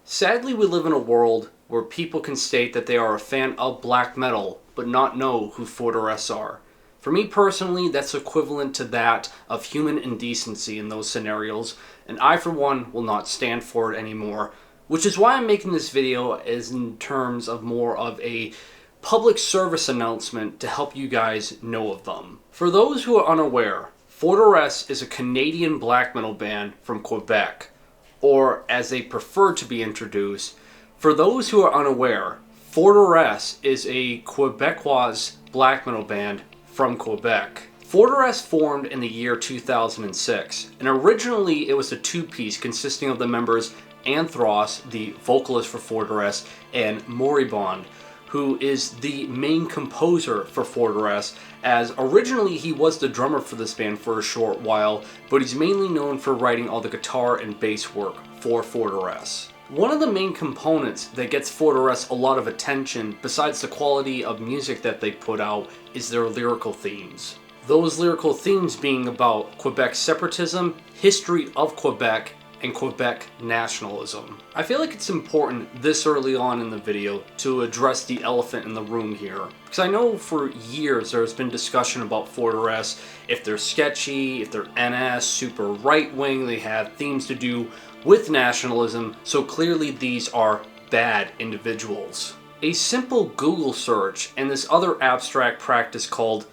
Sadly, we live in a world where people can state that they are a fan of black metal, but not know who Forteresse are. For me personally, that's equivalent to that of human indecency in those scenarios, and I for one will not stand for it anymore, which is why I'm making this video as in terms of more of a public service announcement to help you guys know of them. For those who are unaware, Forteresse is a Canadian black metal band from Quebec, or as they prefer to be introduced. For those who are unaware, Forteresse is a Quebecois black metal band from Quebec. Forteresse formed in the year 2006, and originally it was a two-piece consisting of the members Anthros, the vocalist for Forteresse, and Moribond, who is the main composer for Forteresse, as originally he was the drummer for this band for a short while, but he's mainly known for writing all the guitar and bass work for Forteresse. One of the main components that gets Forteresse a lot of attention, besides the quality of music that they put out, is their lyrical themes. Those lyrical themes being about Quebec separatism, history of Quebec, and Quebec nationalism. I feel like it's important this early on in the video to address the elephant in the room here, because I know for years there's been discussion about Forteresse, if they're sketchy, if they're NS, super right-wing, they have themes to do with nationalism, so clearly these are bad individuals. A simple Google search and this other abstract practice called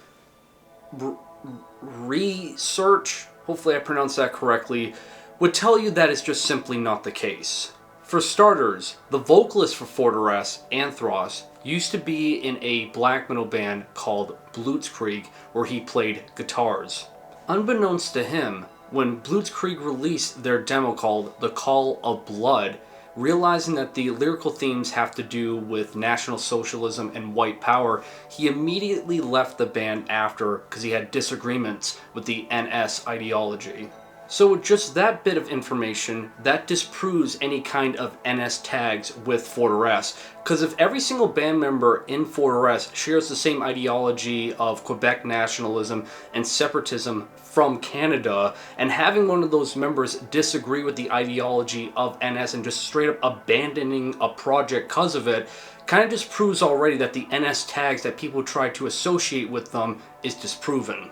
research, hopefully I pronounced that correctly, would tell you that is just simply not the case. For starters, the vocalist for Forteresse, Anthros, used to be in a black metal band called Blitzkrieg, where he played guitars. Unbeknownst to him, when Blitzkrieg released their demo called The Call of Blood, realizing that the lyrical themes have to do with National Socialism and white power, he immediately left the band after because he had disagreements with the NS ideology. So with just that bit of information, that disproves any kind of NS tags with Forteresse, because if every single band member in Forteresse shares the same ideology of Quebec nationalism and separatism from Canada, and having one of those members disagree with the ideology of NS and just straight up abandoning a project because of it, kind of just proves already that the NS tags that people try to associate with them is disproven.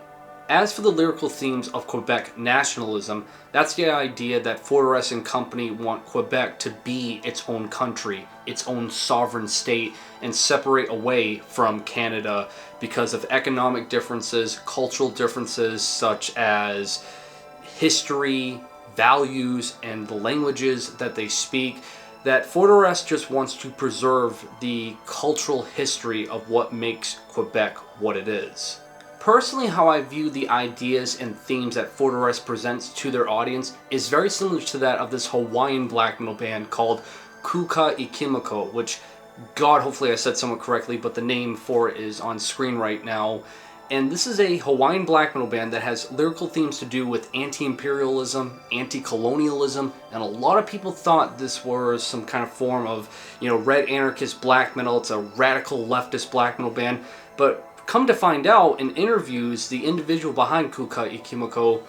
As for the lyrical themes of Quebec nationalism, that's the idea that Forteresse and company want Quebec to be its own country, its own sovereign state, and separate away from Canada because of economic differences, cultural differences such as history, values, and the languages that they speak, that Forteresse just wants to preserve the cultural history of what makes Quebec what it is. Personally, how I view the ideas and themes that Forteresse presents to their audience is very similar to that of this Hawaiian black metal band called Kuka Ikimiko, which, God, hopefully I said somewhat correctly, but the name for it is on screen right now. And this is a Hawaiian black metal band that has lyrical themes to do with anti-imperialism, anti-colonialism, and a lot of people thought this was some kind of form of, red anarchist black metal. It's a radical leftist black metal band, but come to find out, in interviews, the individual behind Kuka Ikimiko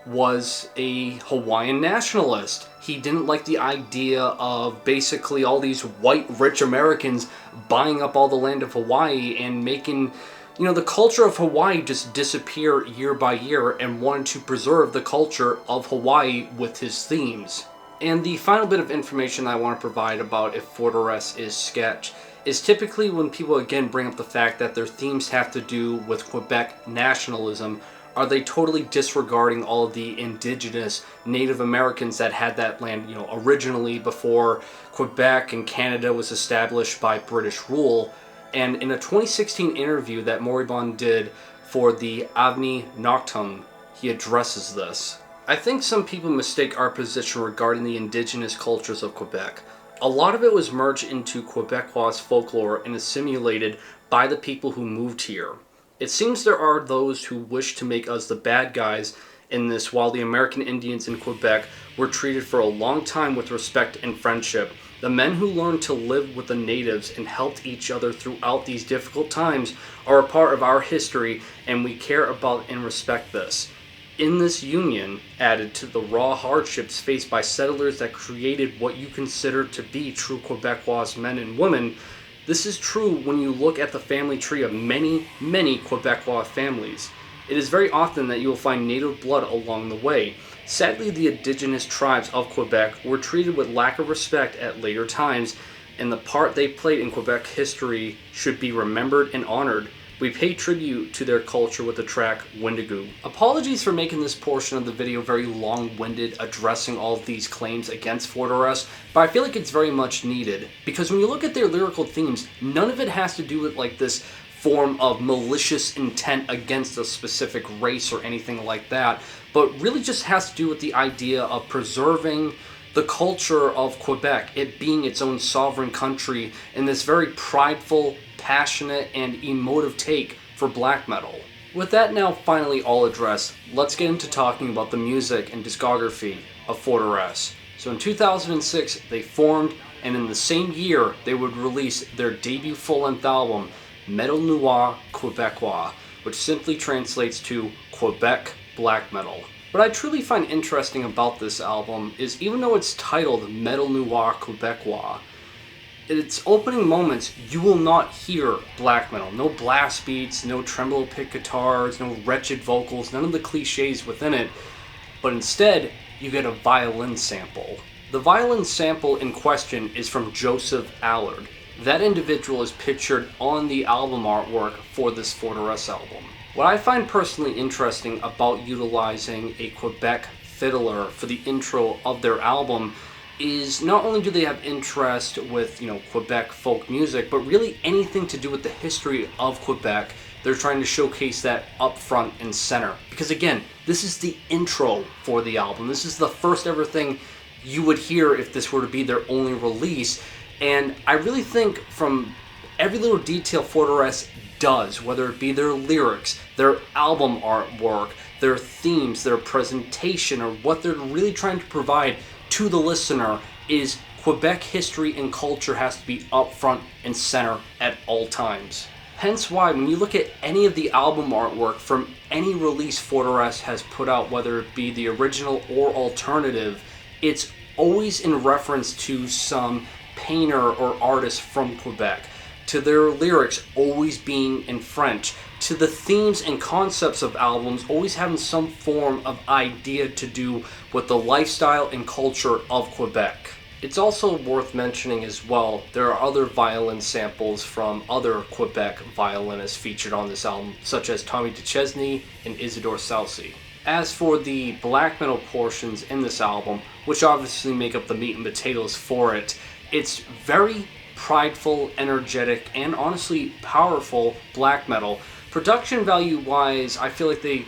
was a Hawaiian nationalist. He didn't like the idea of basically all these white rich Americans buying up all the land of Hawaii and making, the culture of Hawaii just disappear year by year, and wanted to preserve the culture of Hawaii with his themes. And the final bit of information I want to provide about if Forteresse is sketch is typically when people again bring up the fact that their themes have to do with Quebec nationalism, are they totally disregarding all of the indigenous Native Americans that had that land, originally before Quebec and Canada was established by British rule? And in a 2016 interview that Moribond did for the Avni Noctum, he addresses this. I think some people mistake our position regarding the indigenous cultures of Quebec. A lot of it was merged into Quebecois folklore and assimilated by the people who moved here. It seems there are those who wish to make us the bad guys in this, while the American Indians in Quebec were treated for a long time with respect and friendship. The men who learned to live with the natives and helped each other throughout these difficult times are a part of our history, and we care about and respect this. In this union, added to the raw hardships faced by settlers that created what you consider to be true Quebecois men and women, this is true when you look at the family tree of many, many Quebecois families. It is very often that you will find native blood along the way. Sadly, the indigenous tribes of Quebec were treated with lack of respect at later times, and the part they played in Quebec history should be remembered and honored. We pay tribute to their culture with the track Wendigo. Apologies for making this portion of the video very long-winded, addressing all of these claims against Forteresse, but I feel like it's very much needed. Because when you look at their lyrical themes, none of it has to do with like this form of malicious intent against a specific race or anything like that, but really just has to do with the idea of preserving the culture of Quebec, it being its own sovereign country, and this very prideful, passionate, and emotive take for black metal. With that now finally all addressed, let's get into talking about the music and discography of Forteresse. So in 2006 they formed, and in the same year they would release their debut full-length album, Metal Noir Quebecois, which simply translates to Quebec Black Metal. What I truly find interesting about this album is even though it's titled Metal Noir Quebecois, in its opening moments you will not hear black metal. No blast beats, no tremolo pick guitars, no wretched vocals, none of the cliches within it, but instead you get a violin sample. The violin sample in question is from Joseph Allard. That individual is pictured on the album artwork for this Forteresse album. What I find personally interesting about utilizing a Quebec fiddler for the intro of their album is not only do they have interest with, Quebec folk music, but really anything to do with the history of Quebec. They're trying to showcase that up front and center. Because again, this is the intro for the album. This is the first ever thing you would hear if this were to be their only release. And I really think from every little detail Forteresse does, whether it be their lyrics, their album artwork, their themes, their presentation, or what they're really trying to provide to the listener, is Quebec history and culture has to be up front and center at all times. Hence why when you look at any of the album artwork from any release Forteresse has put out, whether it be the original or alternative, it's always in reference to some painter or artist from Quebec, to their lyrics always being in French, to the themes and concepts of albums always having some form of idea to do with the lifestyle and culture of Quebec. It's also worth mentioning as well, there are other violin samples from other Quebec violinists featured on this album, such as Tommy Duchesne and Isidore Salsi. As for the black metal portions in this album, which obviously make up the meat and potatoes for it, it's very prideful, energetic, and honestly powerful black metal. Production value wise, I feel like they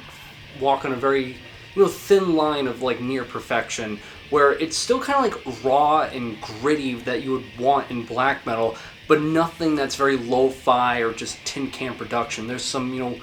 walk on a very thin line of like near perfection, where it's still kind of like raw and gritty that you would want in black metal, but nothing that's very lo-fi or just tin can production. There's some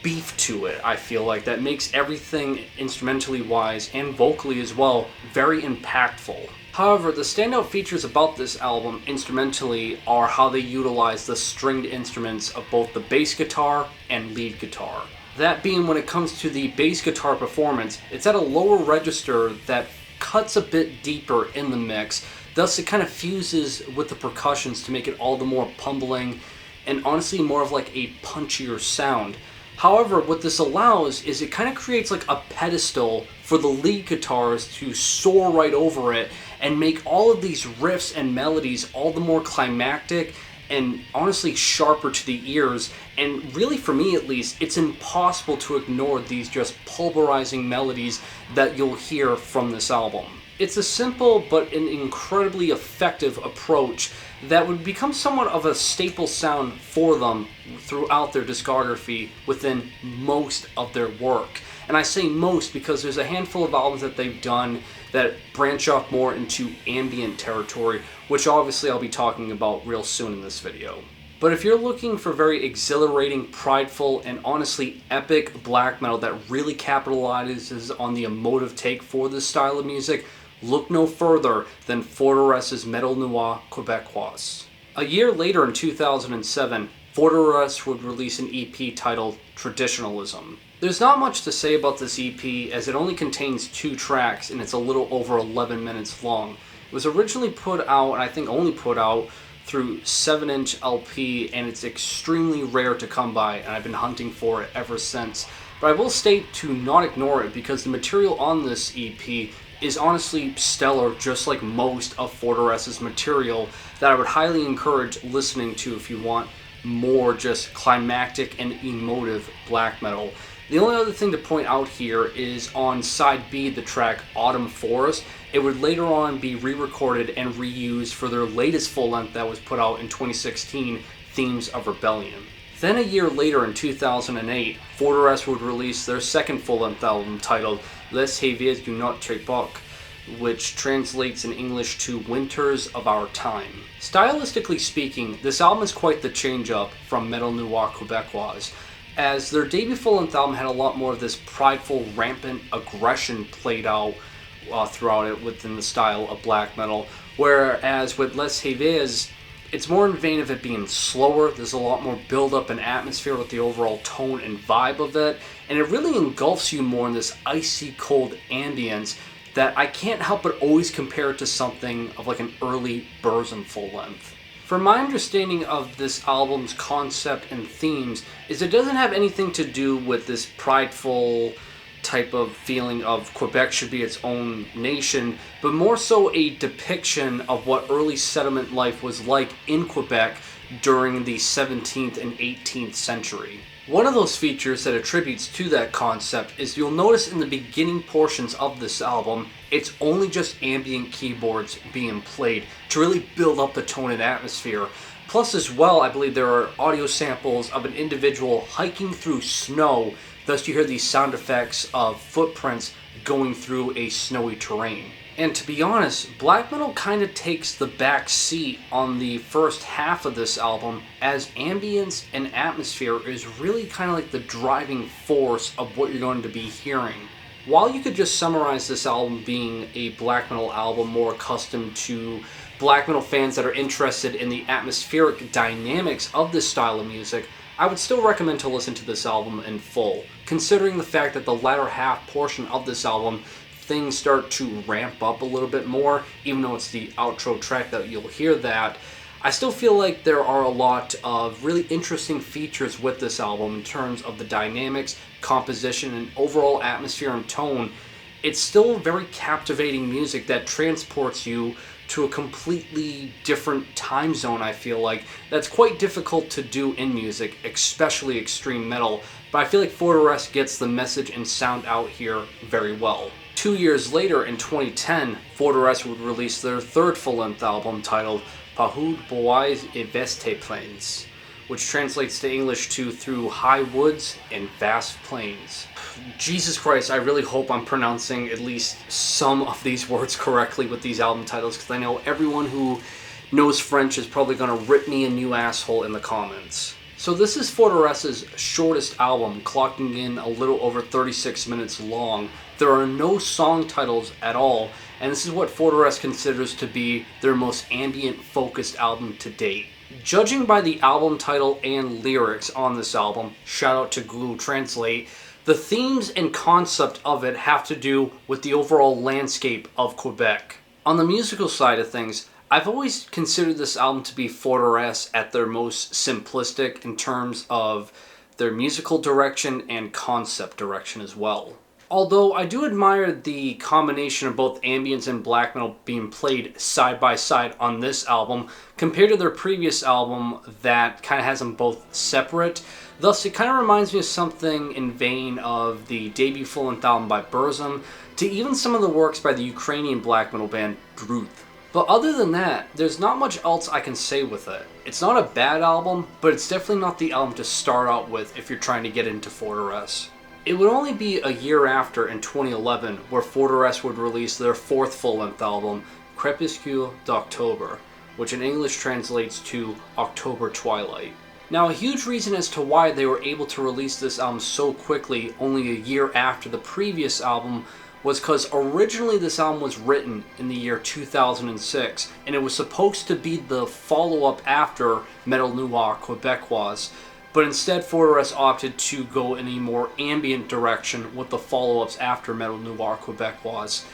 beef to it, I feel like, that makes everything instrumentally wise and vocally as well very impactful. However, the standout features about this album instrumentally are how they utilize the stringed instruments of both the bass guitar and lead guitar. That being, when it comes to the bass guitar performance, it's at a lower register that cuts a bit deeper in the mix, thus it kind of fuses with the percussions to make it all the more pumbling and honestly more of like a punchier sound. However, what this allows is it kind of creates like a pedestal for the lead guitars to soar right over it and make all of these riffs and melodies all the more climactic and honestly sharper to the ears. And really, for me at least, it's impossible to ignore these just pulverizing melodies that you'll hear from this album. It's a simple but an incredibly effective approach that would become somewhat of a staple sound for them throughout their discography within most of their work. And I say most because there's a handful of albums that they've done that branch off more into ambient territory, which obviously I'll be talking about real soon in this video. But if you're looking for very exhilarating, prideful, and honestly epic black metal that really capitalizes on the emotive take for this style of music, look no further than Forteresse's Metal Noir Quebecois. A year later in 2007, Forteresse would release an EP titled Traditionalism. There's not much to say about this EP as it only contains 2 tracks and it's a little over 11 minutes long. It was originally put out, and I think only put out, through 7-inch LP, and it's extremely rare to come by, and I've been hunting for it ever since. But I will state to not ignore it because the material on this EP is honestly stellar, just like most of Forteresse's material, that I would highly encourage listening to if you want more just climactic and emotive black metal. The only other thing to point out here is on side B, the track Autumn Forest. It would later on be re-recorded and reused for their latest full length that was put out in 2016, Themes of Rebellion. Then a year later in 2008, Forteresse would release their second full-length album titled Les Hivers du Notre Époque, which translates in English to Winters of Our Time. Stylistically speaking, this album is quite the change-up from Metal Noir Quebecois, as their debut full-length album had a lot more of this prideful, rampant aggression played out throughout it within the style of black metal, whereas with Les Hivers, it's more in the vein of it being slower. There's a lot more build-up and atmosphere with the overall tone and vibe of it, and it really engulfs you more in this icy cold ambience that I can't help but always compare it to something of like an early Burzum full-length. From my understanding of this album's concept and themes is it doesn't have anything to do with this prideful type of feeling of Quebec should be its own nation, but more so a depiction of what early settlement life was like in Quebec during the 17th and 18th century. One of those features that attributes to that concept is you'll notice in the beginning portions of this album, it's only just ambient keyboards being played to really build up the tone and atmosphere. Plus as well, I believe there are audio samples of an individual hiking through snow, thus you hear these sound effects of footprints going through a snowy terrain. And to be honest, black metal kind of takes the back seat on the first half of this album, as ambience and atmosphere is really kind of like the driving force of what you're going to be hearing. While you could just summarize this album being a black metal album more accustomed to black metal fans that are interested in the atmospheric dynamics of this style of music, I would still recommend to listen to this album in full, considering the fact that the latter half portion of this album things start to ramp up a little bit more. Even though it's the outro track that you'll hear that, I still feel like there are a lot of really interesting features with this album in terms of the dynamics, composition, and overall atmosphere and tone. It's still very captivating music that transports you to a completely different time zone, I feel like. That's quite difficult to do in music, especially extreme metal, but I feel like Forteresse gets the message and sound out here very well. 2 years later, in 2010, Forteresse would release their third full-length album titled Pahud Bois et Vaste Plains, which translates to English to Through High Woods and Vast Plains. Jesus Christ, I really hope I'm pronouncing at least some of these words correctly with these album titles, because I know everyone who knows French is probably going to rip me a new asshole in the comments. So this is Forteresse's shortest album, clocking in a little over 36 minutes long. There are no song titles at all, and this is what Forteresse considers to be their most ambient-focused album to date. Judging by the album title and lyrics on this album, shout out to Google Translate, the themes and concept of it have to do with the overall landscape of Quebec. On the musical side of things, I've always considered this album to be Forteresse at their most simplistic in terms of their musical direction and concept direction as well. Although I do admire the combination of both ambience and black metal being played side by side on this album compared to their previous album that kind of has them both separate. Thus, it kind of reminds me of something in vein of the debut full-length album by Burzum to even some of the works by the Ukrainian black metal band Druth. But other than that, there's not much else I can say with it. It's not a bad album, but it's definitely not the album to start out with if you're trying to get into Forteresse. It would only be a year after, in 2011, where Forteresse would release their fourth full-length album, Crépuscule d'Octobre, which in English translates to October Twilight. Now, a huge reason as to why they were able to release this album so quickly, only a year after the previous album, was because originally this album was written in the year 2006, and it was supposed to be the follow-up after Metal Noir Quebecois. but instead Forteresse opted to go in a more ambient direction with the follow-ups after Metal Noir Quebecois.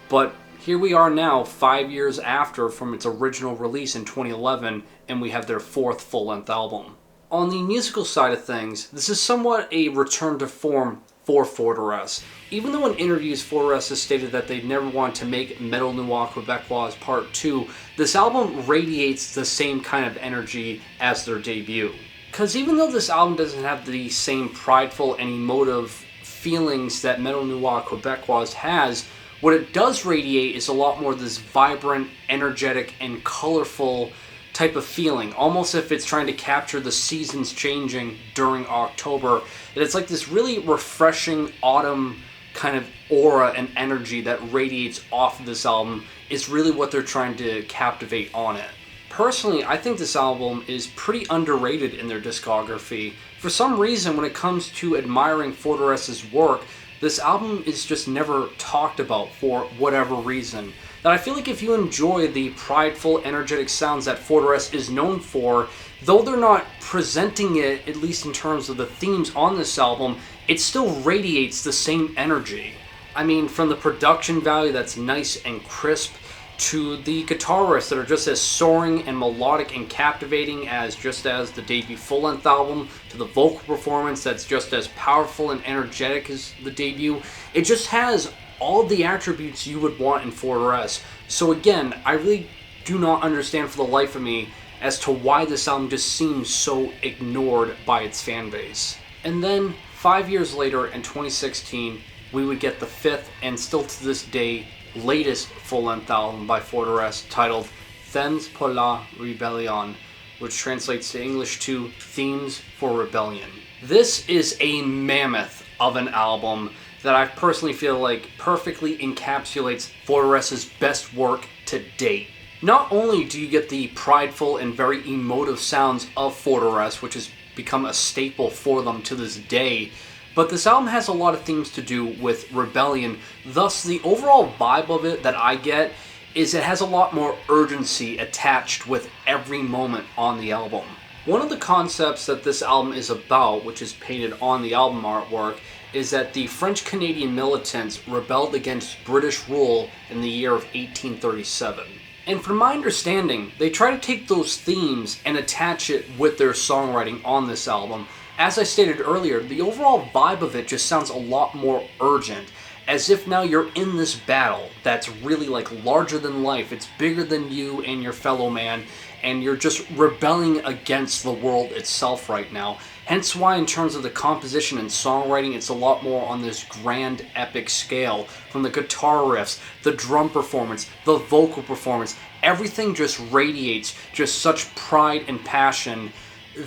But here we are now, 5 years after from its original release in 2011, and we have their fourth full-length album. On the musical side of things, this is somewhat a return to form for Forteresse. Even though in interviews Forteresse has stated that they never want to make Metal Noir Quebecois Part 2, this album radiates the same kind of energy as their debut. Because even though this album doesn't have the same prideful and emotive feelings that Metal Noir Quebecois has, what it does radiate is a lot more this vibrant, energetic, and colorful type of feeling, almost if it's trying to capture the seasons changing during October. And it's like this really refreshing autumn kind of aura and energy that radiates off of this album is really what they're trying to captivate on it. Personally, I think this album is pretty underrated in their discography. For some reason, when it comes to admiring Forteresse's work, this album is just never talked about for whatever reason. That I feel like if you enjoy the prideful, energetic sounds that Forteresse is known for, though they're not presenting it, at least in terms of the themes on this album, it still radiates the same energy. I mean, from the production value that's nice and crisp, to the guitar riffs that are just as soaring and melodic and captivating as the debut full-length album, to the vocal performance that's just as powerful and energetic as the debut. It just has all the attributes you would want in Forteresse. So again, I really do not understand for the life of me as to why this album just seems so ignored by its fan base. And then 5 years later in 2016, we would get the fifth and still to this day latest full-length album by Forteresse titled Themes pour la Rébellion, which translates to English to Themes for Rebellion. This is a mammoth of an album that I personally feel like perfectly encapsulates Forteresse's best work to date. Not only do you get the prideful and very emotive sounds of Forteresse, which has become a staple for them to this day, but this album has a lot of things to do with rebellion. Thus, the overall vibe of it that I get is it has a lot more urgency attached with every moment on the album. One of the concepts that this album is about, which is painted on the album artwork, is that the French-Canadian militants rebelled against British rule in the year of 1837. And from my understanding, they try to take those themes and attach it with their songwriting on this album. As I stated earlier, the overall vibe of it just sounds a lot more urgent, as if now you're in this battle that's really like larger than life. It's bigger than you and your fellow man, and you're just rebelling against the world itself right now. Hence why in terms of the composition and songwriting, it's a lot more on this grand epic scale. From the guitar riffs, the drum performance, the vocal performance, everything just radiates just such pride and passion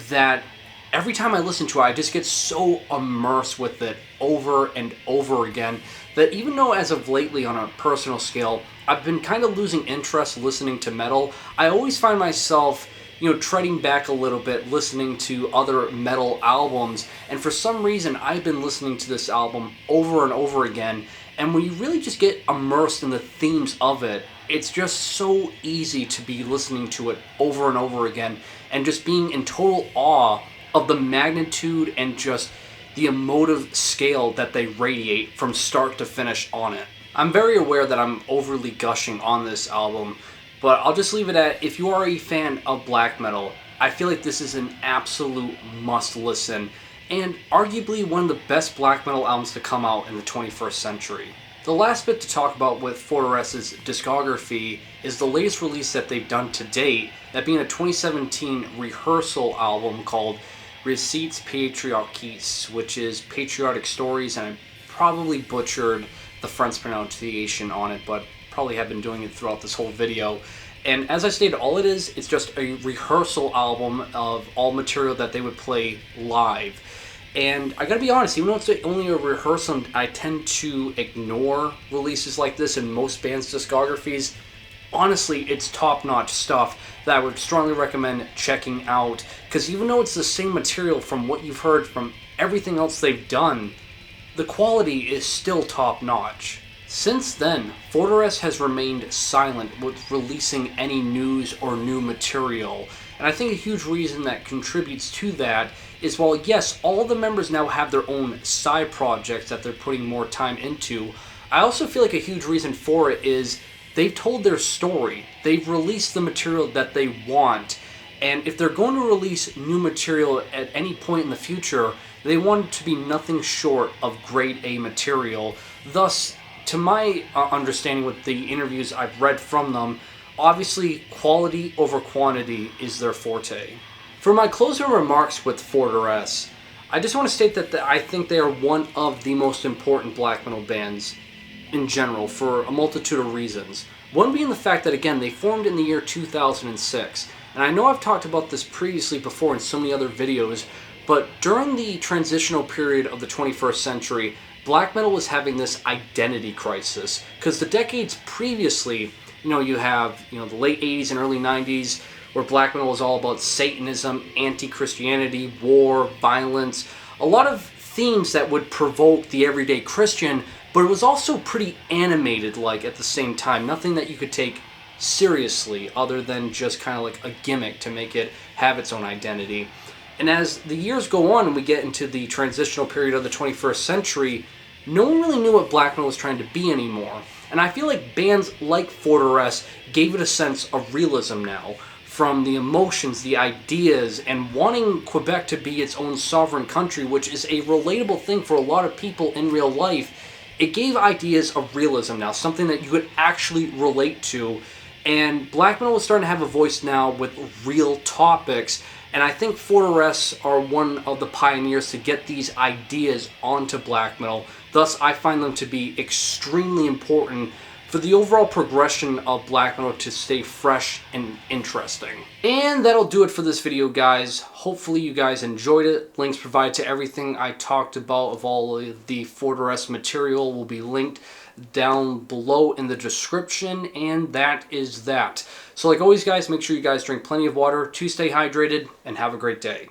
that every time I listen to it, I just get so immersed with it over and over again that even though as of lately on a personal scale, I've been kind of losing interest listening to metal, I always find myself, treading back a little bit, listening to other metal albums, and for some reason I've been listening to this album over and over again, and when you really just get immersed in the themes of it, it's just so easy to be listening to it over and over again, and just being in total awe of the magnitude and just the emotive scale that they radiate from start to finish on it. I'm very aware that I'm overly gushing on this album, but I'll just leave it at, if you are a fan of black metal, I feel like this is an absolute must listen, and arguably one of the best black metal albums to come out in the 21st century. The last bit to talk about with Forteresse's discography is the latest release that they've done to date, that being a 2017 rehearsal album called Recettes Patriotiques, which is patriotic stories, and I probably butchered the French pronunciation on it, but probably have been doing it throughout this whole video. And as I stated, all it is, it's just a rehearsal album of all material that they would play live. And I gotta be honest, even though it's only a rehearsal, I tend to ignore releases like this in most bands' discographies. Honestly, it's top-notch stuff that I would strongly recommend checking out, because even though it's the same material from what you've heard from everything else they've done, the quality is still top-notch. Since then, Forteresse has remained silent with releasing any news or new material, and I think a huge reason that contributes to that is while yes, all the members now have their own side projects that they're putting more time into, I also feel like a huge reason for it is they've told their story. They've released the material that they want, and if they're going to release new material at any point in the future, they want it to be nothing short of grade A material. Thus, to my understanding with the interviews I've read from them, obviously quality over quantity is their forte. For my closing remarks with Forteresse, I just want to state that I think they are one of the most important black metal bands in general for a multitude of reasons. One being the fact that, again, they formed in the year 2006. And I know I've talked about this previously before in so many other videos, but during the transitional period of the 21st century, black metal was having this identity crisis. Because the decades previously, you have the late 80s and early 90s, where black metal was all about Satanism, anti-Christianity, war, violence, a lot of themes that would provoke the everyday Christian, but it was also pretty animated at the same time. Nothing that you could take seriously other than just kind of like a gimmick to make it have its own identity. And as the years go on and we get into the transitional period of the 21st century, no one really knew what black metal was trying to be anymore. And I feel like bands like Forteresse gave it a sense of realism now, from the emotions, the ideas, and wanting Quebec to be its own sovereign country, which is a relatable thing for a lot of people in real life. It gave ideas of realism now, something that you could actually relate to. And black metal is starting to have a voice now with real topics, and I think Forteresse are one of the pioneers to get these ideas onto black metal. Thus, I find them to be extremely important for the overall progression of black metal to stay fresh and interesting. And that'll do it for this video, guys. Hopefully you guys enjoyed it. Links provided to everything I talked about of all of the Forteresse material will be linked down below in the description, and that is that. So like always, guys, make sure you guys drink plenty of water to stay hydrated, and have a great day.